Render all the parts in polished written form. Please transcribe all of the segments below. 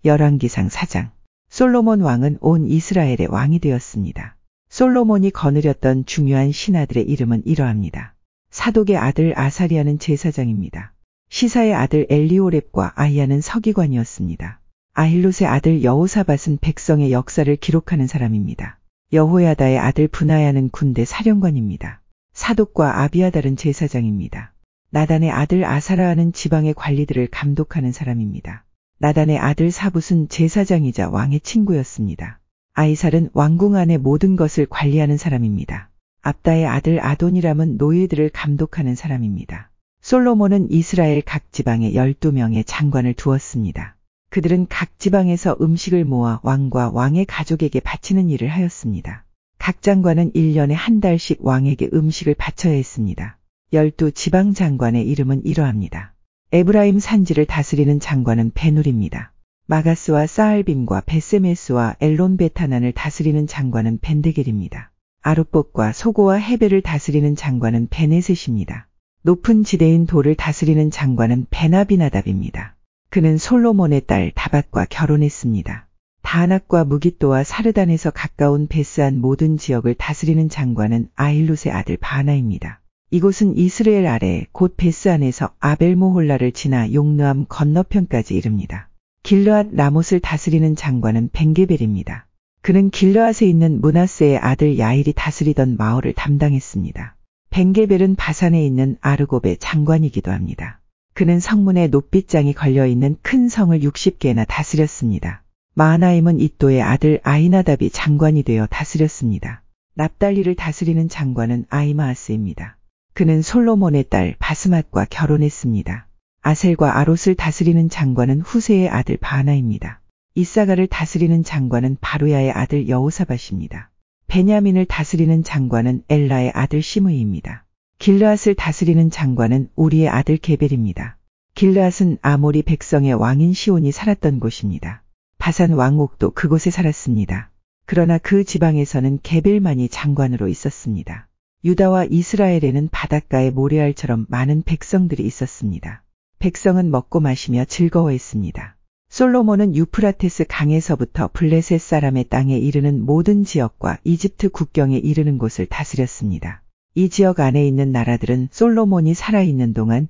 열왕기상 4장. 솔로몬 왕은 온 이스라엘의 왕이 되었습니다. 솔로몬이 거느렸던 중요한 신하들의 이름은 이러합니다. 사독의 아들 아사리아는 제사장입니다. 시사의 아들 엘리오렙과 아히야는 서기관이었습니다. 아힐롯의 아들 여호사밧은 백성의 역사를 기록하는 사람입니다. 여호야다의 아들 브나야는 군대 사령관입니다. 사독과 아비아달은 제사장입니다. 나단의 아들 아사라아는 지방의 관리들을 감독하는 사람입니다. 나단의 아들 사붓은 제사장이자 왕의 친구였습니다. 아이살은 왕궁 안의 모든 것을 관리하는 사람입니다. 압다의 아들 아도니람은 노예들을 감독하는 사람입니다. 솔로몬은 이스라엘 각 지방에 12명의 장관을 두었습니다. 그들은 각 지방에서 음식을 모아 왕과 왕의 가족에게 바치는 일을 하였습니다. 각 장관은 1년에 한 달씩 왕에게 음식을 바쳐야 했습니다. 12지방 장관의 이름은 이러합니다. 에브라임 산지를 다스리는 장관은 베눌입니다. 마가스와 사알빔과 베세메스와 엘론베타난을 다스리는 장관은 벤데겔입니다. 아룻봇과 소고와 헤벨을 다스리는 장관은 베네셋입니다. 높은 지대인 돌을 다스리는 장관은 베나비나답입니다. 그는 솔로몬의 딸 다밧과 결혼했습니다. 다하낙과 무깃도와 사르단에서 가까운 베스안 모든 지역을 다스리는 장관은 아힐롯의 아들 바나입니다. 이곳은 이스라엘 아래 곧 베스안에서 아벨모홀라를 지나 용르암 건너편까지 이릅니다. 길르앗 라못을 다스리는 장관은 벤게벨입니다. 그는 길르앗에 있는 므낫세의 아들 야일이 다스리던 마을을 담당했습니다. 벤게벨은 바산에 있는 아르곱의 장관이기도 합니다. 그는 성문에 높빗장이 걸려있는 큰 성을 60개나 다스렸습니다. 마하나임은 이또의 아들 아히나답이 장관이 되어 다스렸습니다. 납달리를 다스리는 장관은 아히마아스입니다. 그는 솔로몬의 딸 바스맛과 결혼했습니다. 아셀과 아롯을 다스리는 장관은 후세의 아들 바나입니다. 이사가를 다스리는 장관은 바루야의 아들 여호사밧입니다. 베냐민을 다스리는 장관은 엘라의 아들 시므이입니다. 길르앗을 다스리는 장관은 우리의 아들 게벨입니다. 길르앗은 아모리 백성의 왕인 시온이 살았던 곳입니다. 바산 왕 옥도 그곳에 살았습니다. 그러나 그 지방에서는 게벨만이 장관으로 있었습니다. 유다와 이스라엘에는 바닷가의 모래알처럼 많은 백성들이 있었습니다. 백성은 먹고 마시며 즐거워했습니다. 솔로몬은 유프라테스 강에서부터 블레셋 사람의 땅에 이르는 모든 지역과 이집트 국경에 이르는 곳을 다스렸습니다. 이 지역 안에 있는 나라들은 솔로몬이 살아있는 동안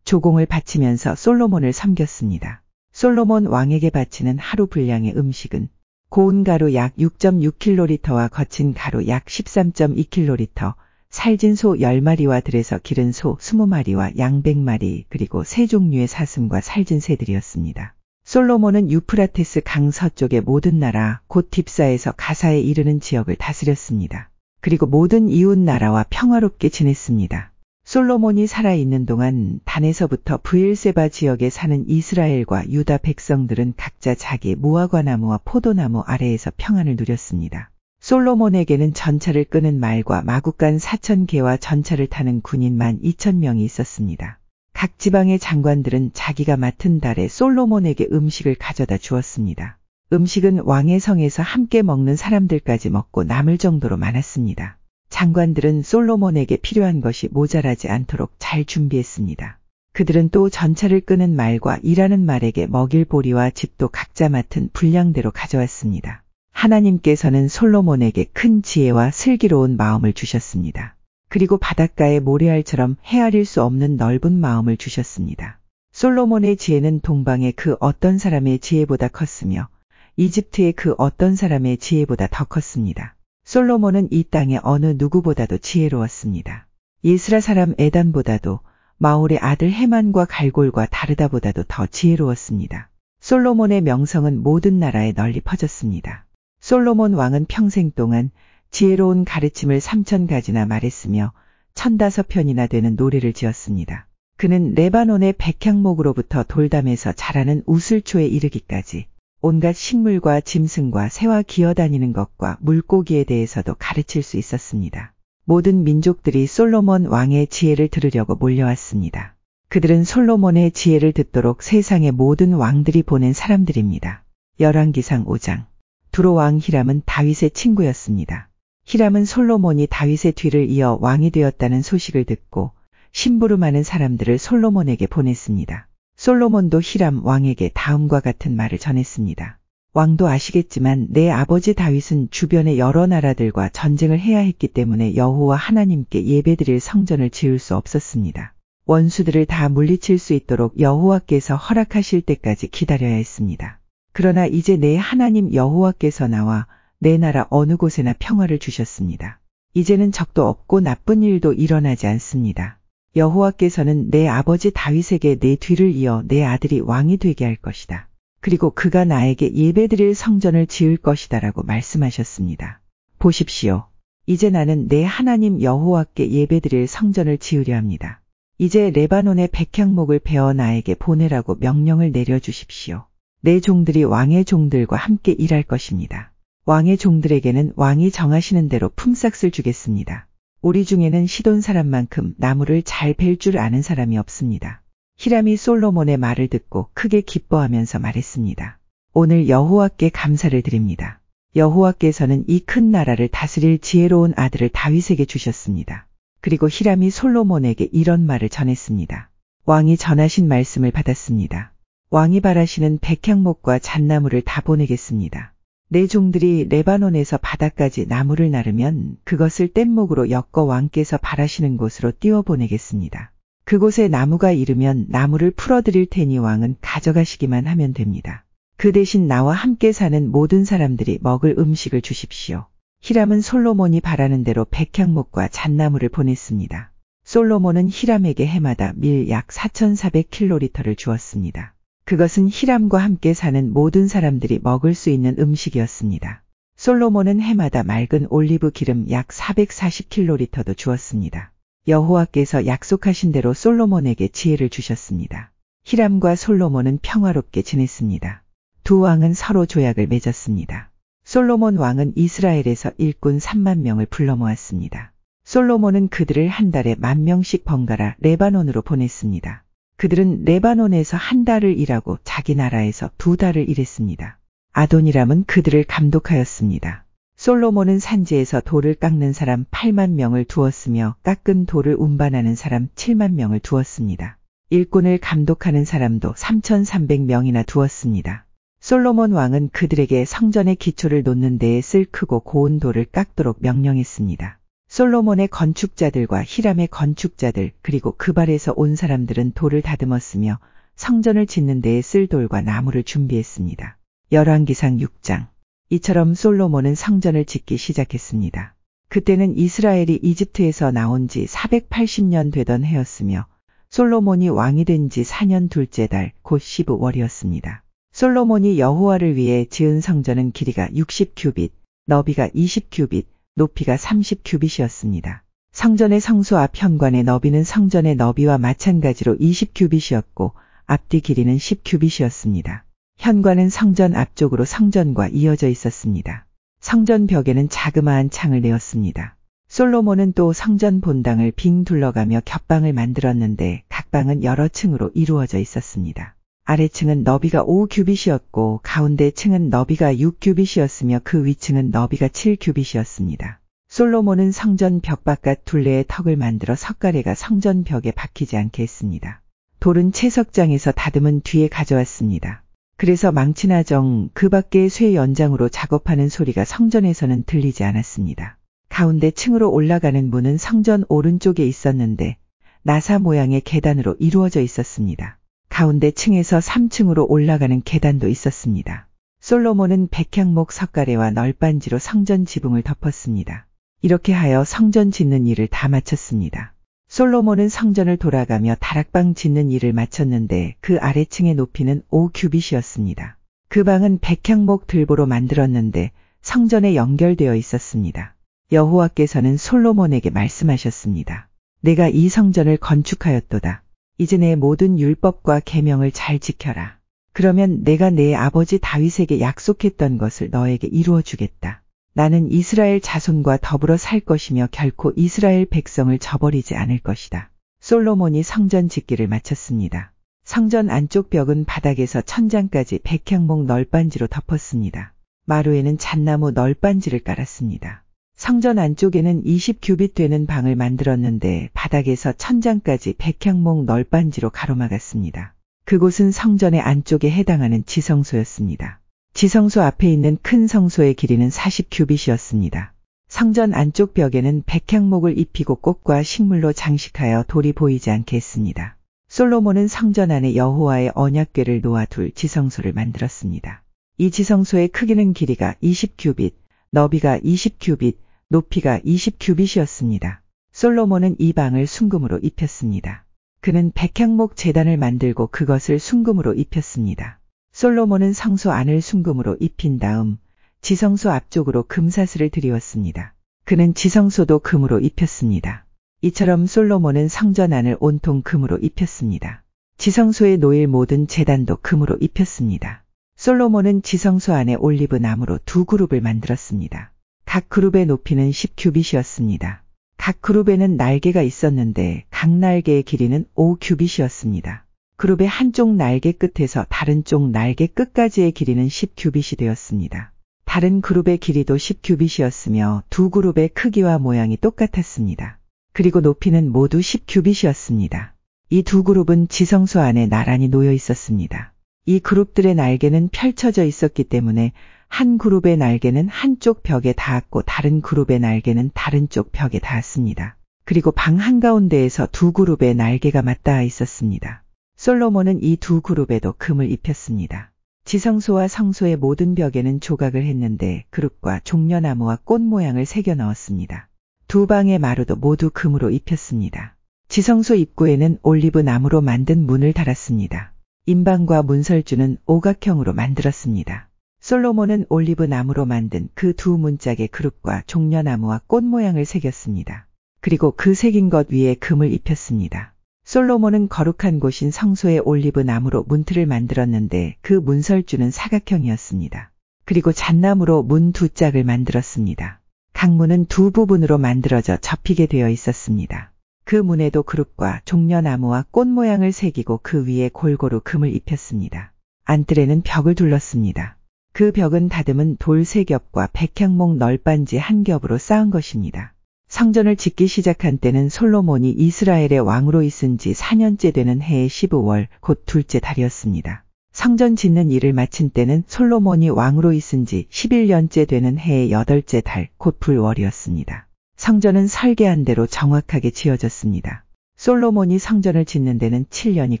조공을 바치면서 솔로몬을 섬겼습니다. 솔로몬 왕에게 바치는 하루 분량의 음식은 고운 가루 약 6.6kg와 거친 가루 약 13.2kg, 살진 소 10마리와 들에서 기른 소 20마리와 양 100마리, 그리고 세 종류의 사슴과 살진 새들이었습니다. 솔로몬은 유프라테스 강 서쪽의 모든 나라 곧 딥사에서 가사에 이르는 지역을 다스렸습니다. 그리고 모든 이웃 나라와 평화롭게 지냈습니다. 솔로몬이 살아있는 동안 단에서부터 브엘세바 지역에 사는 이스라엘과 유다 백성들은 각자 자기 무화과 나무와 포도나무 아래에서 평안을 누렸습니다. 솔로몬에게는 전차를 끄는 말과 마구간 4,000개와 전차를 타는 군인 12,000명이 있었습니다. 각 지방의 장관들은 자기가 맡은 달에 솔로몬에게 음식을 가져다 주었습니다. 음식은 왕의 성에서 함께 먹는 사람들까지 먹고 남을 정도로 많았습니다. 장관들은 솔로몬에게 필요한 것이 모자라지 않도록 잘 준비했습니다. 그들은 또 전차를 끄는 말과 일하는 말에게 먹일 보리와 집도 각자 맡은 분량대로 가져왔습니다. 하나님께서는 솔로몬에게 큰 지혜와 슬기로운 마음을 주셨습니다. 그리고 바닷가의 모래알처럼 헤아릴 수 없는 넓은 마음을 주셨습니다. 솔로몬의 지혜는 동방의 그 어떤 사람의 지혜보다 컸으며 이집트의 그 어떤 사람의 지혜보다 더 컸습니다. 솔로몬은 이 땅의 어느 누구보다도 지혜로웠습니다. 예스라 사람 에단보다도 마올의 아들 헤만과 갈골과 다르다보다도 더 지혜로웠습니다. 솔로몬의 명성은 모든 나라에 널리 퍼졌습니다. 솔로몬 왕은 평생 동안 지혜로운 가르침을 3,000가지나 말했으며 1,005편이나 되는 노래를 지었습니다. 그는 레바논의 백향목으로부터 돌담에서 자라는 우슬초에 이르기까지 온갖 식물과 짐승과 새와 기어다니는 것과 물고기에 대해서도 가르칠 수 있었습니다. 모든 민족들이 솔로몬 왕의 지혜를 들으려고 몰려왔습니다. 그들은 솔로몬의 지혜를 듣도록 세상의 모든 왕들이 보낸 사람들입니다. 열왕기상 5장. 두로 왕 히람은 다윗의 친구였습니다. 히람은 솔로몬이 다윗의 뒤를 이어 왕이 되었다는 소식을 듣고 심부름하는 사람들을 솔로몬에게 보냈습니다. 솔로몬도 히람 왕에게 다음과 같은 말을 전했습니다. 왕도 아시겠지만 내 아버지 다윗은 주변의 여러 나라들과 전쟁을 해야 했기 때문에 여호와 하나님께 예배드릴 성전을 지을 수 없었습니다. 원수들을 다 물리칠 수 있도록 여호와께서 허락하실 때까지 기다려야 했습니다. 그러나 이제 내 하나님 여호와께서 나와 내 나라 어느 곳에나 평화를 주셨습니다. 이제는 적도 없고 나쁜 일도 일어나지 않습니다. 여호와께서는 내 아버지 다윗에게 내 뒤를 이어 내 아들이 왕이 되게 할 것이다. 그리고 그가 나에게 예배드릴 성전을 지을 것이다라고 말씀하셨습니다. 보십시오. 이제 나는 내 하나님 여호와께 예배드릴 성전을 지으려 합니다. 이제 레바논의 백향목을 베어 나에게 보내라고 명령을 내려주십시오. 내 종들이 왕의 종들과 함께 일할 것입니다. 왕의 종들에게는 왕이 정하시는 대로 품삯을 주겠습니다. 우리 중에는 시돈 사람만큼 나무를 잘 벨 줄 아는 사람이 없습니다. 히람이 솔로몬의 말을 듣고 크게 기뻐하면서 말했습니다. 오늘 여호와께 감사를 드립니다. 여호와께서는 이 큰 나라를 다스릴 지혜로운 아들을 다윗에게 주셨습니다. 그리고 히람이 솔로몬에게 이런 말을 전했습니다. 왕이 전하신 말씀을 받았습니다. 왕이 바라시는 백향목과 잣나무를 다 보내겠습니다. 내 종들이 레바논에서 바다까지 나무를 나르면 그것을 뗏목으로 엮어 왕께서 바라시는 곳으로 띄워보내겠습니다. 그곳에 나무가 이르면 나무를 풀어드릴 테니 왕은 가져가시기만 하면 됩니다. 그 대신 나와 함께 사는 모든 사람들이 먹을 음식을 주십시오. 히람은 솔로몬이 바라는 대로 백향목과 잣나무를 보냈습니다. 솔로몬은 히람에게 해마다 밀 약 4,400킬로리터를 주었습니다. 그것은 히람과 함께 사는 모든 사람들이 먹을 수 있는 음식이었습니다. 솔로몬은 해마다 맑은 올리브 기름 약 440킬로리터도 주었습니다. 여호와께서 약속하신 대로 솔로몬에게 지혜를 주셨습니다. 히람과 솔로몬은 평화롭게 지냈습니다. 두 왕은 서로 조약을 맺었습니다. 솔로몬 왕은 이스라엘에서 일꾼 3만 명을 불러 모았습니다. 솔로몬은 그들을 한 달에 10,000명씩 번갈아 레바논으로 보냈습니다. 그들은 레바논에서 한 달을 일하고 자기 나라에서 2달을 일했습니다. 아도니람은 그들을 감독하였습니다. 솔로몬은 산지에서 돌을 깎는 사람 8만 명을 두었으며 깎은 돌을 운반하는 사람 7만 명을 두었습니다. 일꾼을 감독하는 사람도 3,300명이나 두었습니다. 솔로몬 왕은 그들에게 성전의 기초를 놓는 데에 쓸 크고 고운 돌을 깎도록 명령했습니다. 솔로몬의 건축자들과 히람의 건축자들 그리고 그발에서 온 사람들은 돌을 다듬었으며 성전을 짓는 데에 쓸 돌과 나무를 준비했습니다. 열왕기상 6장. 이처럼 솔로몬은 성전을 짓기 시작했습니다. 그때는 이스라엘이 이집트에서 나온 지 480년 되던 해였으며 솔로몬이 왕이 된 지 4년 둘째 달 곧 15월이었습니다. 솔로몬이 여호와를 위해 지은 성전은 길이가 60규빗, 너비가 20규빗, 높이가 30규빗이었습니다. 성전의 성소 앞 현관의 너비는 성전의 너비와 마찬가지로 20규빗이었고 앞뒤 길이는 10규빗이었습니다. 현관은 성전 앞쪽으로 성전과 이어져 있었습니다. 성전 벽에는 자그마한 창을 내었습니다. 솔로몬은 또 성전 본당을 빙 둘러가며 겹방을 만들었는데 각 방은 여러 층으로 이루어져 있었습니다. 아래층은 너비가 5규빗이었고 가운데 층은 너비가 6규빗이었으며 그 위층은 너비가 7규빗이었습니다. 솔로몬은 성전 벽 바깥 둘레에 턱을 만들어 석가래가 성전 벽에 박히지 않게 했습니다. 돌은 채석장에서 다듬은 뒤에 가져왔습니다. 그래서 망치나 정, 그 밖의 쇠 연장으로 작업하는 소리가 성전에서는 들리지 않았습니다. 가운데 층으로 올라가는 문은 성전 오른쪽에 있었는데 나사 모양의 계단으로 이루어져 있었습니다. 가운데 층에서 3층으로 올라가는 계단도 있었습니다. 솔로몬은 백향목 석가래와 널빤지로 성전 지붕을 덮었습니다. 이렇게 하여 성전 짓는 일을 다 마쳤습니다. 솔로몬은 성전을 돌아가며 다락방 짓는 일을 마쳤는데 그 아래층의 높이는 5규빗이었습니다. 그 방은 백향목 들보로 만들었는데 성전에 연결되어 있었습니다. 여호와께서는 솔로몬에게 말씀하셨습니다. 내가 이 성전을 건축하였도다. 이제 내 모든 율법과 계명을 잘 지켜라. 그러면 내가 내 아버지 다윗에게 약속했던 것을 너에게 이루어 주겠다. 나는 이스라엘 자손과 더불어 살 것이며 결코 이스라엘 백성을 저버리지 않을 것이다. 솔로몬이 성전 짓기를 마쳤습니다. 성전 안쪽 벽은 바닥에서 천장까지 백향목 널빤지로 덮었습니다. 마루에는 잣나무 널빤지를 깔았습니다. 성전 안쪽에는 20규빗 되는 방을 만들었는데 바닥에서 천장까지 백향목 널빤지로 가로막았습니다. 그곳은 성전의 안쪽에 해당하는 지성소였습니다. 지성소 앞에 있는 큰 성소의 길이는 40규빗이었습니다. 성전 안쪽 벽에는 백향목을 입히고 꽃과 식물로 장식하여 돌이 보이지 않게 했습니다. 솔로몬은 성전 안에 여호와의 언약궤를 놓아둘 지성소를 만들었습니다. 이 지성소의 크기는 길이가 20규빗, 너비가 20규빗, 높이가 20규빗이었습니다. 솔로몬은 이 방을 순금으로 입혔습니다. 그는 백향목 제단을 만들고 그것을 순금으로 입혔습니다. 솔로몬은 성소 안을 순금으로 입힌 다음 지성소 앞쪽으로 금사슬을 들이웠습니다. 그는 지성소도 금으로 입혔습니다. 이처럼 솔로몬은 성전 안을 온통 금으로 입혔습니다. 지성소에 놓일 모든 제단도 금으로 입혔습니다. 솔로몬은 지성소 안에 올리브 나무로 두 그룹을 만들었습니다. 각 그룹의 높이는 10규빗이었습니다. 각 그룹에는 날개가 있었는데 각 날개의 길이는 5규빗이었습니다. 그룹의 한쪽 날개 끝에서 다른 쪽 날개 끝까지의 길이는 10규빗이 되었습니다. 다른 그룹의 길이도 10규빗이었으며 두 그룹의 크기와 모양이 똑같았습니다. 그리고 높이는 모두 10규빗이었습니다. 이 두 그룹은 지성소 안에 나란히 놓여 있었습니다. 이 그룹들의 날개는 펼쳐져 있었기 때문에 한 그룹의 날개는 한쪽 벽에 닿았고 다른 그룹의 날개는 다른 쪽 벽에 닿았습니다. 그리고 방 한가운데에서 두 그룹의 날개가 맞닿아 있었습니다. 솔로몬은 이 두 그룹에도 금을 입혔습니다. 지성소와 성소의 모든 벽에는 조각을 했는데 그룹과 종려나무와 꽃 모양을 새겨 넣었습니다. 두 방의 마루도 모두 금으로 입혔습니다. 지성소 입구에는 올리브 나무로 만든 문을 달았습니다. 임방과 문설주는 오각형으로 만들었습니다. 솔로몬은 올리브 나무로 만든 그 두 문짝에 그룹과 종려나무와 꽃 모양을 새겼습니다. 그리고 그 새긴 것 위에 금을 입혔습니다. 솔로몬은 거룩한 곳인 성소의 올리브 나무로 문틀을 만들었는데 그 문설주는 사각형이었습니다. 그리고 잣나무로 문 두 짝을 만들었습니다. 각 문은 두 부분으로 만들어져 접히게 되어 있었습니다. 그 문에도 그룹과 종려나무와 꽃 모양을 새기고 그 위에 골고루 금을 입혔습니다. 안뜰에는 벽을 둘렀습니다. 그 벽은 다듬은 돌 3겹과 백향목 널빤지 1겹으로 쌓은 것입니다. 성전을 짓기 시작한 때는 솔로몬이 이스라엘의 왕으로 있은 지 4년째 되는 해의 15월 곧 둘째 달이었습니다. 성전 짓는 일을 마친 때는 솔로몬이 왕으로 있은 지 11년째 되는 해의 8째 달 곧 불월이었습니다. 성전은 설계한 대로 정확하게 지어졌습니다. 솔로몬이 성전을 짓는 데는 7년이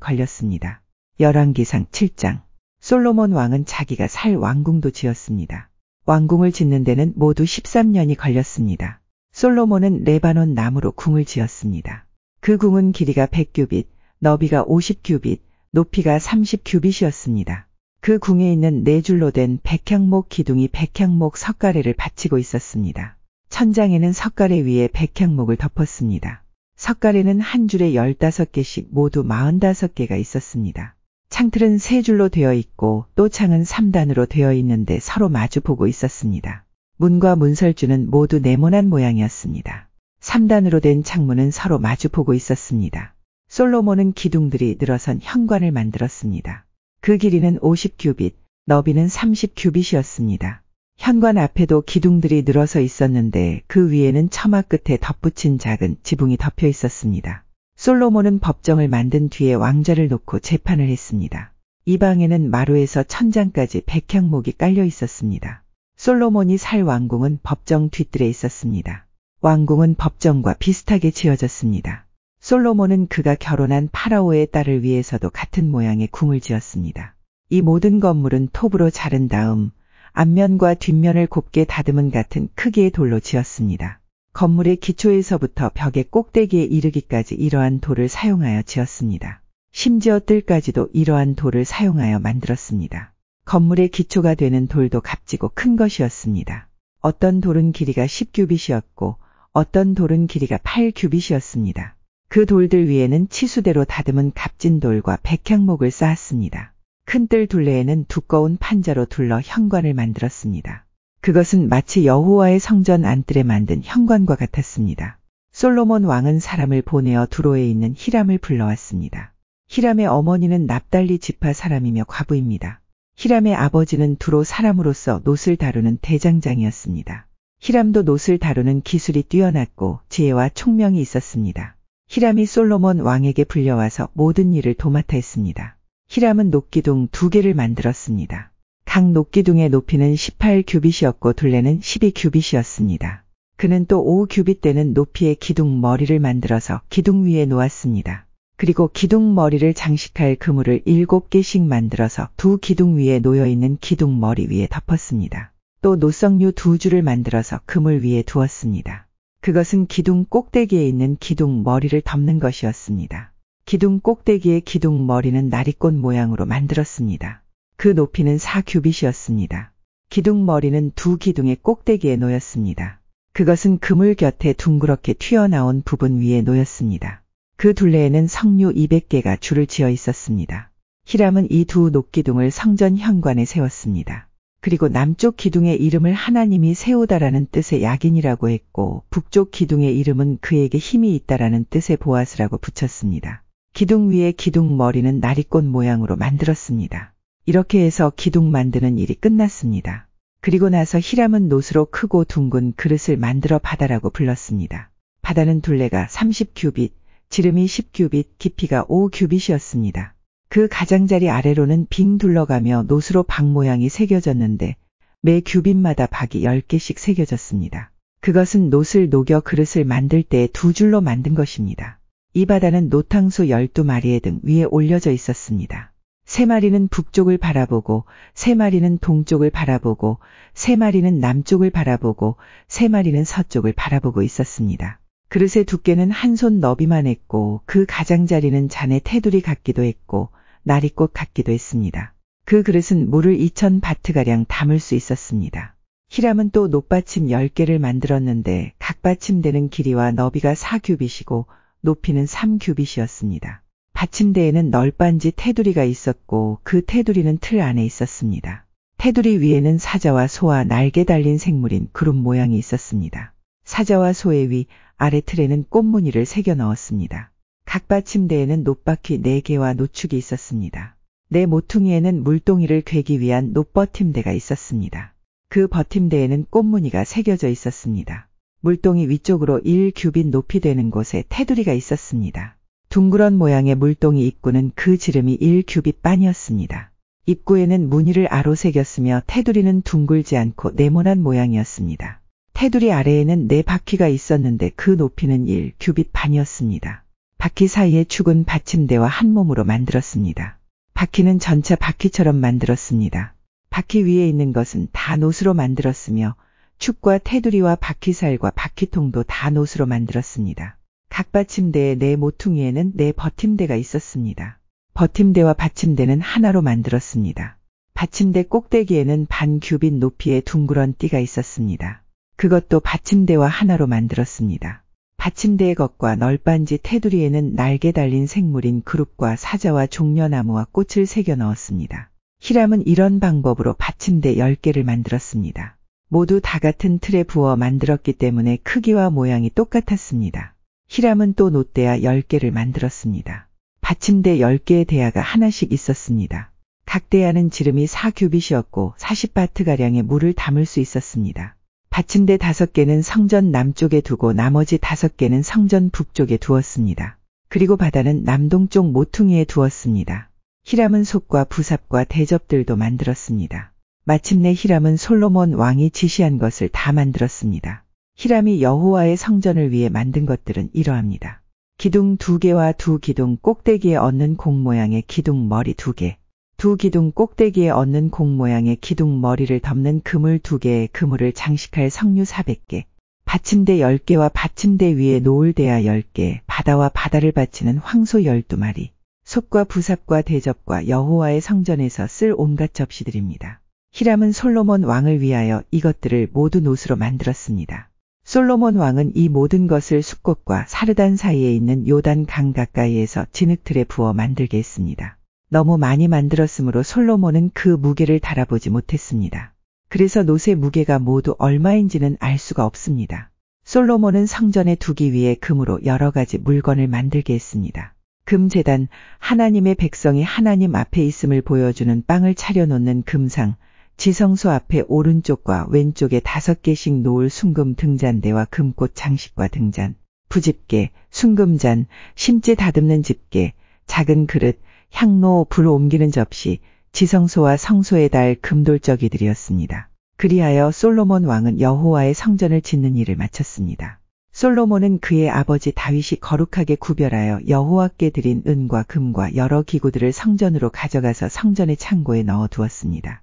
걸렸습니다. 열왕기상 7장. 솔로몬 왕은 자기가 살 왕궁도 지었습니다. 왕궁을 짓는 데는 모두 13년이 걸렸습니다. 솔로몬은 레바논 나무로 궁을 지었습니다. 그 궁은 길이가 100규빗, 너비가 50규빗, 높이가 30규빗이었습니다. 그 궁에 있는 4줄로 된 백향목 기둥이 백향목 석가래를 받치고 있었습니다. 천장에는 석가래 위에 백향목을 덮었습니다. 석가래는 한 줄에 15개씩 모두 45개가 있었습니다. 창틀은 3줄로 되어 있고 또 창은 3단으로 되어 있는데 서로 마주보고 있었습니다. 문과 문설주는 모두 네모난 모양이었습니다. 3단으로 된 창문은 서로 마주보고 있었습니다. 솔로몬은 기둥들이 늘어선 현관을 만들었습니다. 그 길이는 50규빗, 너비는 30규빗이었습니다. 현관 앞에도 기둥들이 늘어서 있었는데 그 위에는 처마 끝에 덧붙인 작은 지붕이 덮여 있었습니다. 솔로몬은 법정을 만든 뒤에 왕좌를 놓고 재판을 했습니다. 이 방에는 마루에서 천장까지 백향목이 깔려 있었습니다. 솔로몬이 살 왕궁은 법정 뒤뜰에 있었습니다. 왕궁은 법정과 비슷하게 지어졌습니다. 솔로몬은 그가 결혼한 파라오의 딸을 위해서도 같은 모양의 궁을 지었습니다. 이 모든 건물은 톱으로 자른 다음 앞면과 뒷면을 곱게 다듬은 같은 크기의 돌로 지었습니다. 건물의 기초에서부터 벽의 꼭대기에 이르기까지 이러한 돌을 사용하여 지었습니다. 심지어 뜰까지도 이러한 돌을 사용하여 만들었습니다. 건물의 기초가 되는 돌도 값지고 큰 것이었습니다. 어떤 돌은 길이가 10규빗이었고 어떤 돌은 길이가 8규빗이었습니다. 그 돌들 위에는 치수대로 다듬은 값진 돌과 백향목을 쌓았습니다. 큰 뜰 둘레에는 두꺼운 판자로 둘러 현관을 만들었습니다. 그것은 마치 여호와의 성전 안뜰에 만든 현관과 같았습니다. 솔로몬 왕은 사람을 보내어 두로에 있는 히람을 불러왔습니다. 히람의 어머니는 납달리 지파 사람이며 과부입니다. 히람의 아버지는 두로 사람으로서 놋을 다루는 대장장이었습니다. 히람도 놋을 다루는 기술이 뛰어났고 지혜와 총명이 있었습니다. 히람이 솔로몬 왕에게 불려와서 모든 일을 도맡아 했습니다. 히람은 녹기둥 2개를 만들었습니다. 각 녹기둥의 높이는 18규빗이었고 둘레는 12규빗이었습니다. 그는 또 5규빗 되는 높이의 기둥 머리를 만들어서 기둥 위에 놓았습니다. 그리고 기둥 머리를 장식할 그물을 7개씩 만들어서 2 기둥 위에 놓여있는 기둥 머리 위에 덮었습니다. 또 노석류 2줄을 만들어서 그물 위에 두었습니다. 그것은 기둥 꼭대기에 있는 기둥 머리를 덮는 것이었습니다. 기둥 꼭대기의 기둥 머리는 나리꽃 모양으로 만들었습니다. 그 높이는 4규빗이었습니다. 기둥 머리는 2 기둥의 꼭대기에 놓였습니다. 그것은 그물 곁에 둥그렇게 튀어나온 부분 위에 놓였습니다. 그 둘레에는 석류 200개가 줄을 지어 있었습니다. 히람은 이 2 녹기둥을 성전 현관에 세웠습니다. 그리고 남쪽 기둥의 이름을 하나님이 세우다라는 뜻의 야긴이라고 했고 북쪽 기둥의 이름은 그에게 힘이 있다라는 뜻의 보아스라고 붙였습니다. 기둥 위에 기둥 머리는 나리꽃 모양으로 만들었습니다. 이렇게 해서 기둥 만드는 일이 끝났습니다. 그리고 나서 히람은 놋으로 크고 둥근 그릇을 만들어 바다라고 불렀습니다. 바다는 둘레가 30규빗, 지름이 10규빗, 깊이가 5규빗이었습니다. 그 가장자리 아래로는 빙 둘러가며 놋으로 박 모양이 새겨졌는데 매 규빗마다 박이 10개씩 새겨졌습니다. 그것은 놋을 녹여 그릇을 만들 때 2줄로 만든 것입니다. 이 바다는 노탕소 12마리의 등 위에 올려져 있었습니다. 3마리는 북쪽을 바라보고 3마리는 동쪽을 바라보고 3마리는 남쪽을 바라보고 3마리는 서쪽을 바라보고 있었습니다. 그릇의 두께는 한 손 너비만 했고 그 가장자리는 잔의 테두리 같기도 했고 나리꽃 같기도 했습니다. 그 그릇은 물을 2000바트가량 담을 수 있었습니다. 히람은 또 놋받침 10개를 만들었는데 각 받침대는 길이와 너비가 4규빗이고 높이는 3규빗이었습니다. 받침대에는 널빤지 테두리가 있었고 그 테두리는 틀 안에 있었습니다. 테두리 위에는 사자와 소와 날개 달린 생물인 구름 모양이 있었습니다. 사자와 소의 위, 아래 틀에는 꽃무늬를 새겨 넣었습니다. 각 받침대에는 놋바퀴 4개와 노축이 있었습니다. 네 모퉁이에는 물동이를 괴기 위한 놋버팀대가 있었습니다. 그 버팀대에는 꽃무늬가 새겨져 있었습니다. 물동이 위쪽으로 1규빗 높이 되는 곳에 테두리가 있었습니다. 둥그런 모양의 물동이 입구는 그 지름이 1규빗 반이었습니다. 입구에는 무늬를 아로 새겼으며 테두리는 둥글지 않고 네모난 모양이었습니다. 테두리 아래에는 4바퀴가 있었는데 그 높이는 1규빗 반이었습니다. 바퀴 사이의 축은 받침대와 한 몸으로 만들었습니다. 바퀴는 전차 바퀴처럼 만들었습니다. 바퀴 위에 있는 것은 다 놋으로 만들었으며 축과 테두리와 바퀴살과 바퀴통도 다 놋으로 만들었습니다. 각 받침대의 4 모퉁이에는 4 버팀대가 있었습니다. 버팀대와 받침대는 하나로 만들었습니다. 받침대 꼭대기에는 반 규빗 높이의 둥그런 띠가 있었습니다. 그것도 받침대와 하나로 만들었습니다. 받침대의 겉과 널빤지 테두리에는 날개 달린 생물인 그룹과 사자와 종려나무와 꽃을 새겨 넣었습니다. 히람은 이런 방법으로 받침대 10개를 만들었습니다. 모두 다 같은 틀에 부어 만들었기 때문에 크기와 모양이 똑같았습니다. 히람은 또 놋대야 10개를 만들었습니다. 받침대 10개의 대야가 하나씩 있었습니다. 각 대야는 지름이 4규빗이었고 40바트가량의 물을 담을 수 있었습니다. 받침대 5개는 성전 남쪽에 두고 나머지 5개는 성전 북쪽에 두었습니다. 그리고 바다는 남동쪽 모퉁이에 두었습니다. 히람은 솥과 부삽과 대접들도 만들었습니다. 마침내 히람은 솔로몬 왕이 지시한 것을 다 만들었습니다. 히람이 여호와의 성전을 위해 만든 것들은 이러합니다. 기둥 2개와 2 기둥 꼭대기에 얹는 공 모양의 기둥 머리 2개, 2 기둥 꼭대기에 얹는 공 모양의 기둥 머리를 덮는 그물 2개의 그물을 장식할 석류 400개, 받침대 10개와 받침대 위에 놓을 대야 10개, 바다와 바다를 받치는 황소 12마리, 솥과 부삽과 대접과 여호와의 성전에서 쓸 온갖 접시들입니다. 히람은 솔로몬 왕을 위하여 이것들을 모두 놋으로 만들었습니다. 솔로몬 왕은 이 모든 것을 숫꽃과 사르단 사이에 있는 요단 강 가까이에서 진흙틀에 부어 만들게 했습니다. 너무 많이 만들었으므로 솔로몬은 그 무게를 달아보지 못했습니다. 그래서 놋의 무게가 모두 얼마인지는 알 수가 없습니다. 솔로몬은 성전에 두기 위해 금으로 여러 가지 물건을 만들게 했습니다. 금제단, 하나님의 백성이 하나님 앞에 있음을 보여주는 빵을 차려놓는 금상, 지성소 앞에 오른쪽과 왼쪽에 5개씩 놓을 순금 등잔대와 금꽃 장식과 등잔, 부집게, 순금잔, 심지 다듬는 집게, 작은 그릇, 향로, 불 옮기는 접시, 지성소와 성소에 달 금돌적이들이었습니다. 그리하여 솔로몬 왕은 여호와의 성전을 짓는 일을 마쳤습니다. 솔로몬은 그의 아버지 다윗이 거룩하게 구별하여 여호와께 드린 은과 금과 여러 기구들을 성전으로 가져가서 성전의 창고에 넣어 두었습니다.